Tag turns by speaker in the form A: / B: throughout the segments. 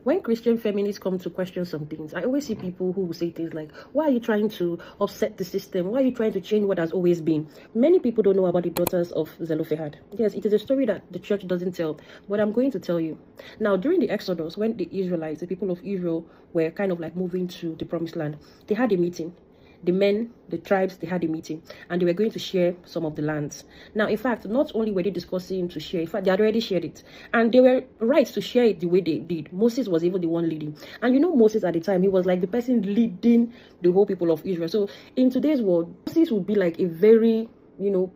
A: When Christian feminists come to question some things, I always see people who will say things like, why are you trying to upset the system? Why are you trying to change what has always been? Many people don't know about the daughters of Zelophehad. Yes, it is a story that the church doesn't tell, but I'm going to tell you. Now, during the Exodus, when the Israelites, the people of Israel, were kind of like moving to the promised land, they had a meeting. The men, the tribes, they had a meeting and they were going to share some of the lands. Now, in fact, not only were they discussing to share, in fact, they had already shared it and they were right to share it the way they did. Moses was even the one leading. And you know, Moses at the time, he was like the person leading the whole people of Israel. So in today's world, Moses would be like a very,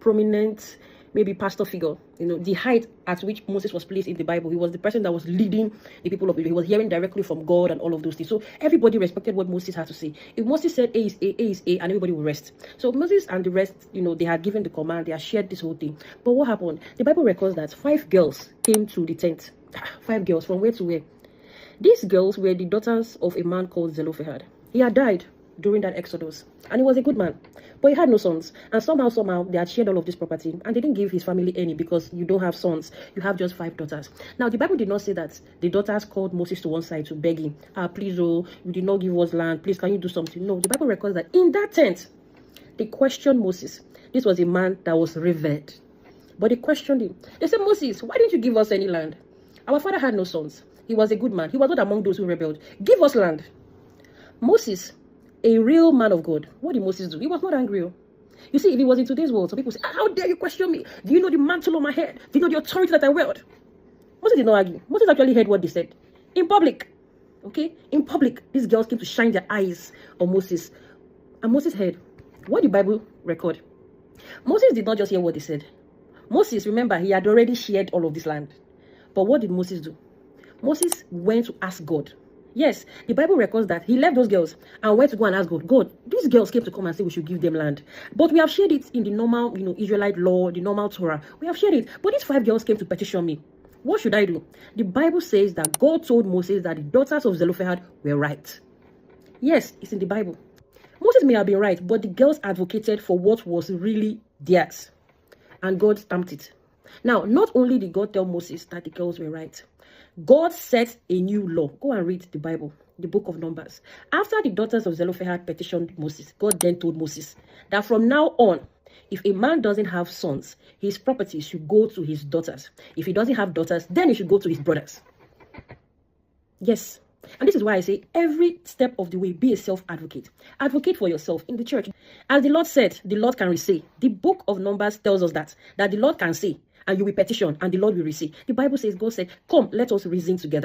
A: prominent, maybe pastor figure. The height at which Moses was placed in the Bible, he was the person that was leading the people of Israel. He was hearing directly from God and all of those things. So everybody respected what Moses had to say. If Moses said A is A, A is A, and everybody would rest. So Moses and the rest, they had given the command, they had shared this whole thing. But what happened? The Bible records that 5 girls came to the tent. 5 girls, from where to where? These girls were the daughters of a man called Zelophehad. He had died during that Exodus, and he was a good man, but he had no sons. And somehow they had shared all of this property, and they didn't give his family any, because you don't have sons, you have just 5 daughters. Now the Bible did not say that the daughters called Moses to one side to beg him, please, oh, you did not give us land, please, can you do something? No, the Bible records that in that tent they questioned Moses. This was a man that was revered, but they questioned him. They said, Moses, why didn't you give us any land? Our father had no sons, he was a good man, he was not among those who rebelled. Give us land. Moses, a real man of God, what did Moses do? He was not angry. You see, if it was in today's world, some people say, how dare you question me? Do you know the mantle on my head? Do you know the authority that I wield? Moses did not argue. Moses actually heard what they said. In public. Okay? In public, these girls came to shine their eyes on Moses. And Moses heard. What did the Bible record? Moses did not just hear what they said. Moses, remember, he had already shared all of this land. But what did Moses do? Moses went to ask God. Yes, the Bible records that he left those girls and went to go and ask God, God, these girls came to come and say we should give them land. But we have shared it in the normal, Israelite law, the normal Torah. We have shared it. But these 5 girls came to petition me. What should I do? The Bible says that God told Moses that the daughters of Zelophehad were right. Yes, it's in the Bible. Moses may have been right, but the girls advocated for what was really theirs. And God stamped it. Now, not only did God tell Moses that the girls were right, God set a new law. Go and read the Bible, the book of Numbers. After the daughters of Zelophehad petitioned Moses, God then told Moses that from now on, if a man doesn't have sons, his property should go to his daughters. If he doesn't have daughters, then it should go to his brothers. Yes. And this is why I say every step of the way, be a self-advocate. Advocate for yourself in the church. As the Lord said, the Lord can receive. The book of Numbers tells us that the Lord can say, and you will petition, and the Lord will receive. The Bible says, God said, come, let us reason together.